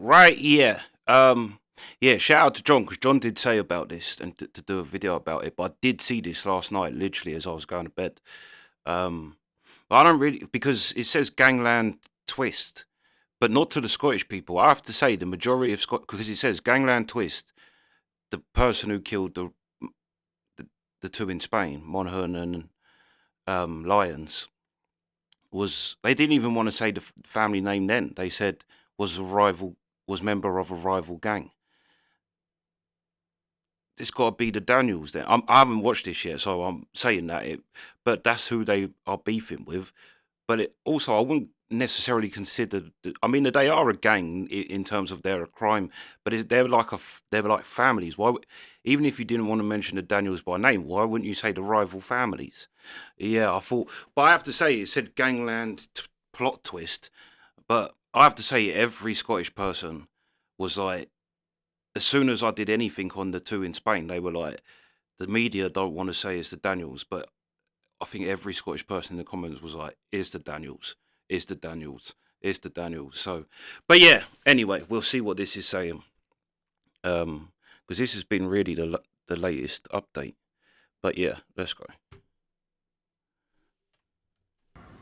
Right, yeah. Yeah, shout out to John, because John did say about this and to do a video about it, but I did see this last night, literally as I was going to bed. But I don't really, because it says Gangland twist, but not to the Scottish people. I have to say the majority of because it says Gangland twist, the person who killed the two in Spain, Monaghan and Lyons, they didn't even want to say the family name then. They said was member of a rival gang. It's got to be the Daniels then. I haven't watched this yet, so I'm saying that but that's who they are beefing with. But it also, I wouldn't necessarily consider. I mean, they are a gang in terms of they're a crime, but they're like families. Even if you didn't want to mention the Daniels by name, why wouldn't you say the rival families? Yeah, I thought, but I have to say, it said Gangland plot twist, but I have to say, every Scottish person was like, as soon as I did anything on the two in Spain, they were like, the media don't want to say it's the Daniels, but I think every Scottish person in the comments was like, "It's the Daniels, it's the Daniels, it's the Daniels." So, but yeah. Anyway, we'll see what this is saying, because this has been really the latest update. But yeah, let's go.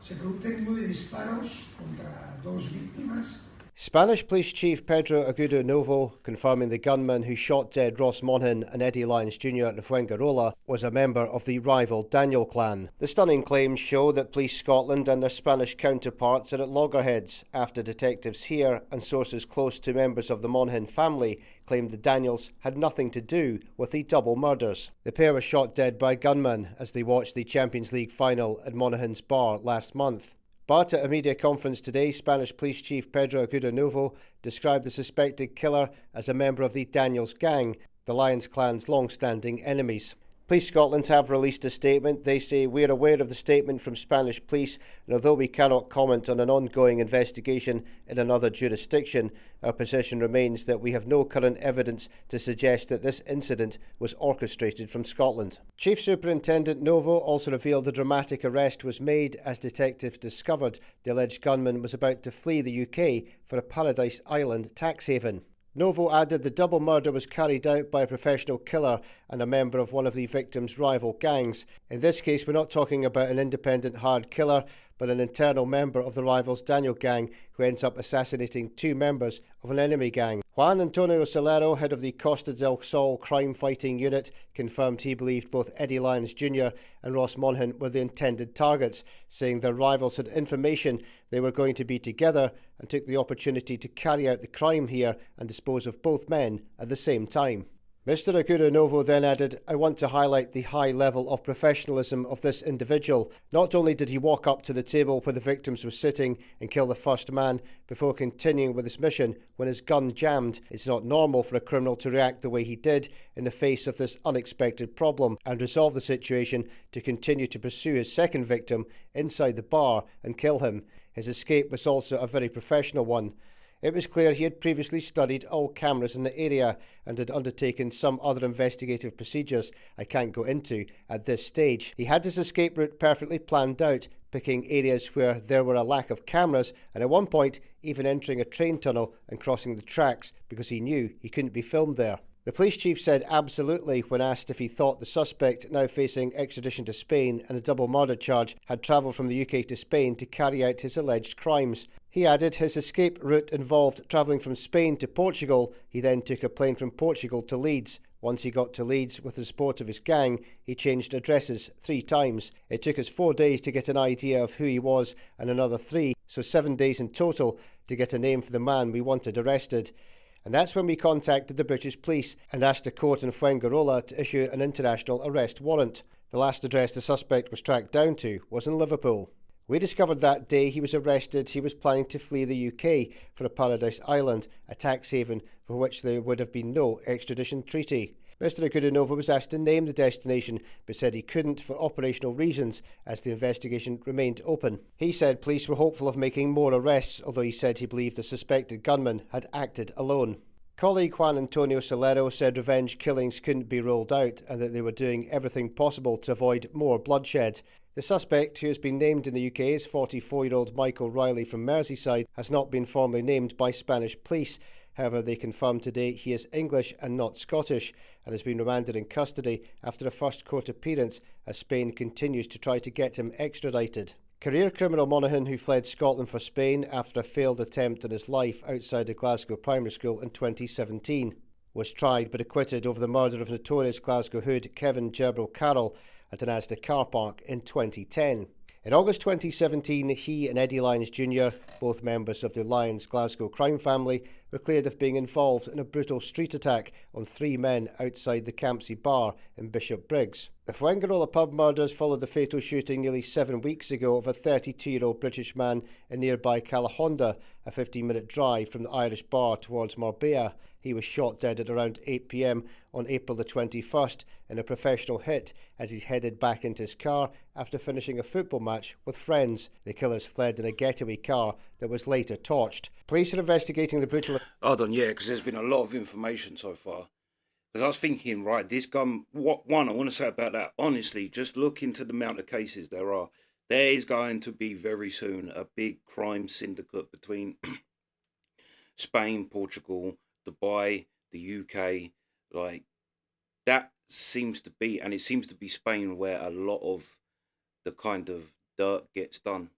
Se producen 9 disparos contra 2 víctimas. Spanish Police Chief Pedro Agudo Novo confirming the gunman who shot dead Ross Monaghan and Eddie Lyons Jr. in Fuengirola was a member of the rival Daniel clan. The stunning claims show that Police Scotland and their Spanish counterparts are at loggerheads after detectives here and sources close to members of the Monaghan family claimed the Daniels had nothing to do with the double murders. The pair were shot dead by gunmen as they watched the Champions League final at Monaghan's bar last month. But at a media conference today, Spanish Police Chief Pedro Agudo Novo described the suspected killer as a member of the Daniels gang, the Lyons clan's long-standing enemies. Police Scotland have released a statement. They say, "We are aware of the statement from Spanish police, and although we cannot comment on an ongoing investigation in another jurisdiction, our position remains that we have no current evidence to suggest that this incident was orchestrated from Scotland." Chief Superintendent Novo also revealed a dramatic arrest was made as detectives discovered the alleged gunman was about to flee the UK for a Paradise Island tax haven. Novo added the double murder was carried out by a professional killer and a member of one of the victim's rival gangs. In this case, we're not talking about an independent hired killer, but an internal member of the rival's Daniel gang who ends up assassinating two members of an enemy gang. Juan Antonio Solero, head of the Costa del Sol crime-fighting unit, confirmed he believed both Eddie Lyons Jr. and Ross Monaghan were the intended targets, saying their rivals had information they were going to be together and took the opportunity to carry out the crime here and dispose of both men at the same time. Mr. Agudo Novo then added, "I want to highlight the high level of professionalism of this individual. Not only did he walk up to the table where the victims were sitting and kill the first man before continuing with his mission when his gun jammed. It's not normal for a criminal to react the way he did in the face of this unexpected problem and resolve the situation to continue to pursue his second victim inside the bar and kill him. His escape was also a very professional one. It was clear he had previously studied all cameras in the area and had undertaken some other investigative procedures I can't go into at this stage. He had his escape route perfectly planned out, picking areas where there were a lack of cameras and at one point even entering a train tunnel and crossing the tracks because he knew he couldn't be filmed there." The police chief said absolutely when asked if he thought the suspect, now facing extradition to Spain and a double murder charge, had travelled from the UK to Spain to carry out his alleged crimes. He added his escape route involved travelling from Spain to Portugal. He then took a plane from Portugal to Leeds. Once he got to Leeds with the support of his gang, he changed addresses 3 times. It took us 4 days to get an idea of who he was and another 3, so 7 days in total to get a name for the man we wanted arrested. And that's when we contacted the British police and asked a court in Fuengirola to issue an international arrest warrant. The last address the suspect was tracked down to was in Liverpool. We discovered that day he was arrested he was planning to flee the UK for a Paradise Island, a tax haven for which there would have been no extradition treaty. Mr. Agudo Novo was asked to name the destination, but said he couldn't for operational reasons as the investigation remained open. He said police were hopeful of making more arrests, although he said he believed the suspected gunman had acted alone. Colleague Juan Antonio Solero said revenge killings couldn't be ruled out and that they were doing everything possible to avoid more bloodshed. The suspect, who has been named in the UK as 44-year-old Michael Riley from Merseyside, has not been formally named by Spanish police. However, they confirmed today he is English and not Scottish and has been remanded in custody after a first court appearance as Spain continues to try to get him extradited. Career criminal Monaghan, who fled Scotland for Spain after a failed attempt on his life outside a Glasgow primary school in 2017, was tried but acquitted over the murder of notorious Glasgow hood Kevin Gerbrel Carroll at an Asda car park in 2010. In August 2017, he and Eddie Lyons Jr., both members of the Lyons Glasgow crime family, were cleared of being involved in a brutal street attack on 3 men outside the Campsie bar in Bishop Briggs. The Fuengirola pub murders followed the fatal shooting nearly 7 weeks ago of a 32-year-old British man in nearby Calahonda, a 15-minute drive from the Irish bar towards Marbella. He was shot dead at around 8 p.m. on April the 21st in a professional hit as he headed back into his car after finishing a football match with friends. The killers fled in a getaway car that was later torched. Police are investigating the brutal... Hold on, yeah, because there's been a lot of information so far. Because I was thinking, right, this gun, one I want to say about that, honestly, just look into the amount of cases there are. There is going to be very soon a big crime syndicate between Spain, Portugal, Dubai, the UK, like that seems to be, and it seems to be Spain where a lot of the kind of dirt gets done.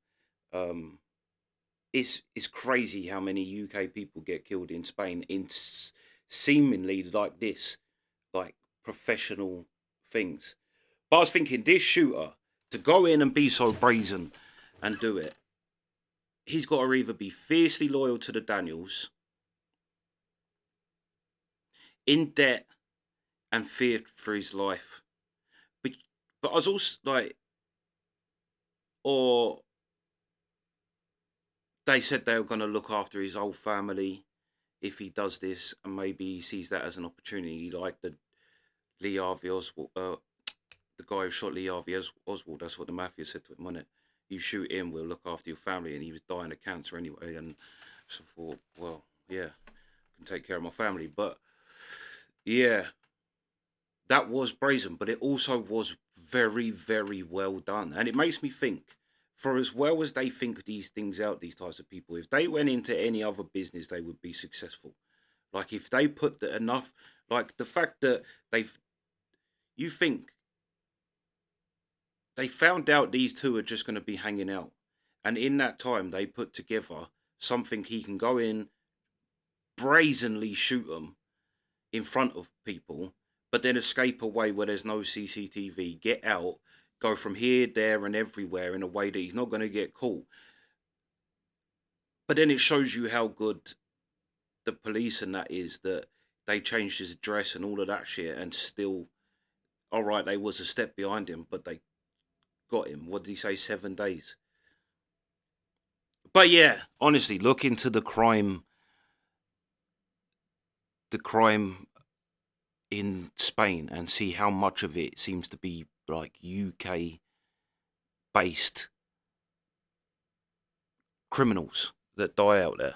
It's crazy how many UK people get killed in Spain in seemingly like this, like professional things. But I was thinking, this shooter, to go in and be so brazen and do it, he's got to either be fiercely loyal to the Daniels, in debt, and feared for his life. But I was also like, or they said they were going to look after his whole family if he does this, and maybe he sees that as an opportunity, like the Lee Harvey Oswald, the guy who shot Lee Harvey Oswald. That's what the mafia said to him, wasn't it? You shoot him, we'll look after your family, and he was dying of cancer anyway. And so I thought, well, yeah, I can take care of my family. But yeah, that was brazen, but it also was very, very well done. And it makes me think, for as well as they think these things out, these types of people, if they went into any other business, they would be successful. Like if they put enough, like the fact that you think they found out these two are just going to be hanging out. And in that time, they put together something he can go in, brazenly shoot them in front of people, but then escape away where there's no CCTV, get out, go from here, there, and everywhere in a way that he's not going to get caught. But then it shows you how good the police and that is, that they changed his address and all of that shit, and still, all right, they was a step behind him, but they got him. What did he say? 7 days. But yeah, honestly, look into the crime in Spain and see how much of it seems to be like UK based criminals that die out there.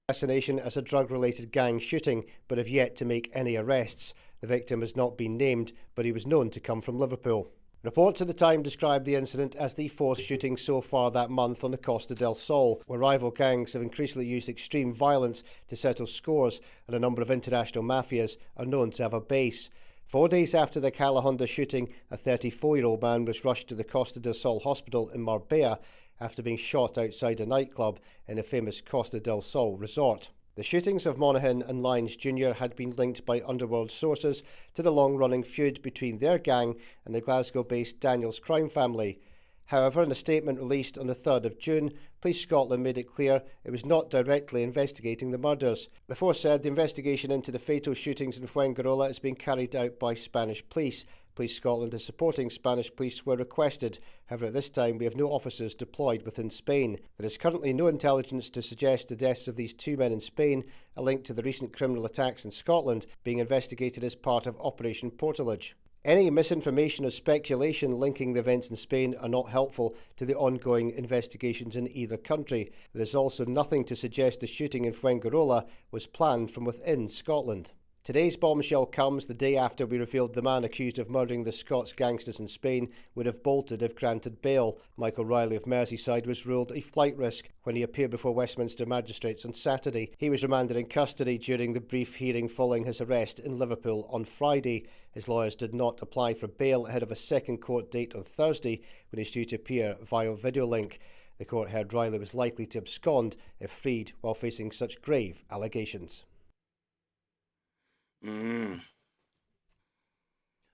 Assassination as a drug-related gang shooting, but have yet to make any arrests. The victim has not been named, but he was known to come from Liverpool. Reports at the time described the incident as the 4th shooting so far that month on the Costa del Sol, where rival gangs have increasingly used extreme violence to settle scores, and a number of international mafias are known to have a base. 4 days after the Calahonda shooting, a 34-year-old man was rushed to the Costa del Sol hospital in Marbella after being shot outside a nightclub in a famous Costa del Sol resort. The shootings of Monaghan and Lyons Jr. had been linked by underworld sources to the long-running feud between their gang and the Glasgow-based Daniels crime family. However, in a statement released on the 3rd of June, Police Scotland made it clear it was not directly investigating the murders. The force said the investigation into the fatal shootings in Fuengirola is being carried out by Spanish police. Police Scotland is supporting Spanish police where requested. However, at this time we have no officers deployed within Spain. There is currently no intelligence to suggest the deaths of these 2 men in Spain are linked to the recent criminal attacks in Scotland being investigated as part of Operation Portalage. Any misinformation or speculation linking the events in Spain are not helpful to the ongoing investigations in either country. There is also nothing to suggest the shooting in Fuengirola was planned from within Scotland. Today's bombshell comes the day after we revealed the man accused of murdering the Scots gangsters in Spain would have bolted if granted bail. Michael Riley of Merseyside was ruled a flight risk when he appeared before Westminster magistrates on Saturday. He was remanded in custody during the brief hearing following his arrest in Liverpool on Friday. His lawyers did not apply for bail ahead of a second court date on Thursday when he's due to appear via video link. The court heard Riley was likely to abscond if freed while facing such grave allegations.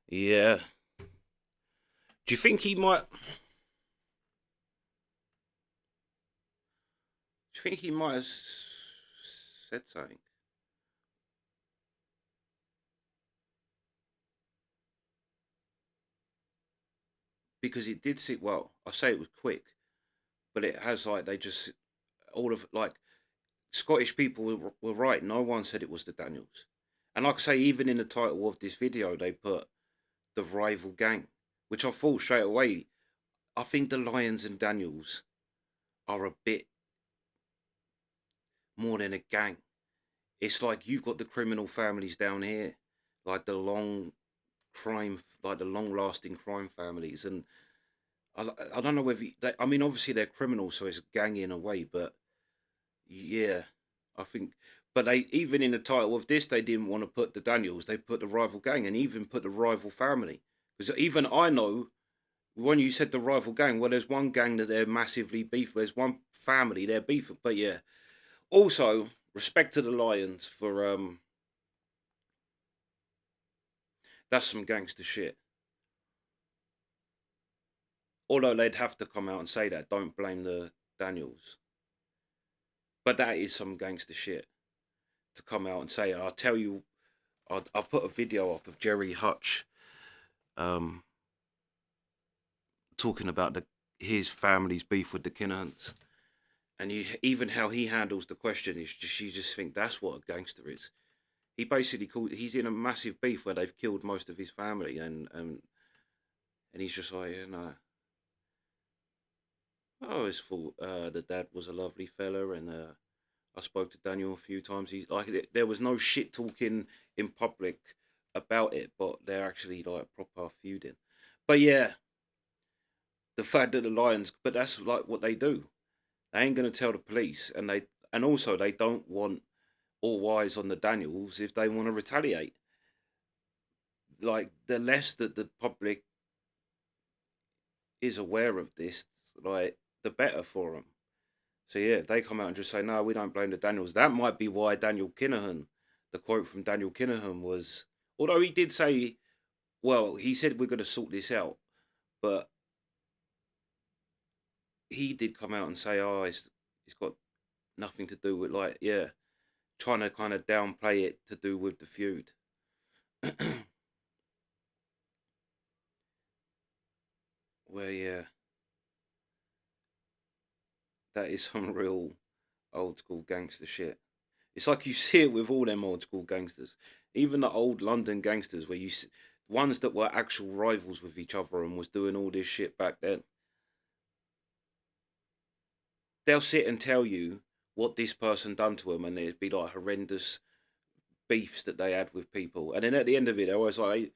Yeah. Do you think he might? Do you think he might have said something? Because it did seem, well, I say it was quick, but it has, like, they just, all of, like, Scottish people were right. No one said it was the Daniels. And like I say, even in the title of this video, they put the rival gang, which I thought straight away, I think the Lyons and Daniels are a bit more than a gang. It's like you've got the criminal families down here, like the long crime, like the long-lasting crime families, and I don't know whether I mean, obviously they're criminals, so it's a gang in a way, but yeah, I think. But they, even in the title of this, they didn't want to put the Daniels. They put the rival gang, and even put the rival family, because even I know when you said the rival gang, well, there's one gang that they're massively beef. There's one family they're beefing, but yeah. Also, respect to the Lions for that's some gangster shit. Although they'd have to come out and say that, don't blame the Daniels. But that is some gangster shit to come out and say. I'll tell you, I'll put a video up of Jerry Hutch talking about his family's beef with the Kinahans. And even how he handles the question is just, you just think that's what a gangster is. He basically he's in a massive beef where they've killed most of his family, and he's just like, yeah, no. I always thought the dad was a lovely fella, and I spoke to Daniel a few times. He's like, there was no shit talking in public about it, but they're actually like proper feuding. But yeah, the fact that the Lions, but that's like what they do. They ain't gonna tell the police, and also they don't want all eyes on the Daniels if they want to retaliate. Like, the less that the public is aware of this, like, the better for them. So yeah, they come out and just say, no, we don't blame the Daniels. That might be why Daniel Kinahan, the quote from Daniel Kinahan was, although he did say, well, he said we're going to sort this out, but he did come out and say, oh, it's got nothing to do with, like, yeah, trying to kind of downplay it to do with the feud. Well, yeah, that is some real old school gangster shit. It's like you see it with all them old school gangsters, even the old London gangsters, where ones that were actual rivals with each other and was doing all this shit back then. They'll sit and tell you what this person done to them, and it'd be like horrendous beefs that they had with people, and then at the end of it, they're always like,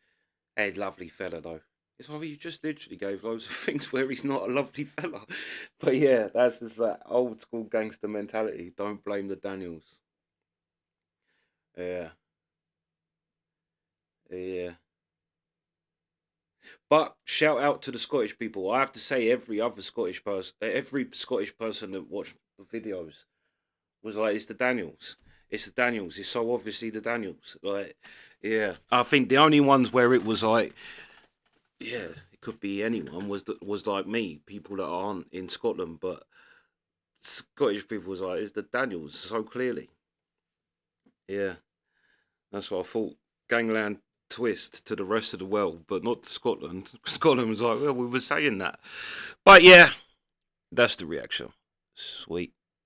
"Hey, lovely fella though." It's like, you just literally gave loads of things where he's not a lovely fella. But yeah, that's just that old school gangster mentality. Don't blame the Daniels. Yeah, yeah. But shout out to the Scottish people. I have to say, every Scottish person that watched the videos was like, "It's the Daniels. It's the Daniels. It's so obviously the Daniels." Like, yeah. I think the only ones where it was like, yeah, it could be anyone, was like me, people that aren't in Scotland, but Scottish people was like, "It's the Daniels," so clearly. Yeah, that's what I thought. Gangland twist to the rest of the world, but not to Scotland. Scotland was like, well, we were saying that. But yeah, that's the reaction. Sweet.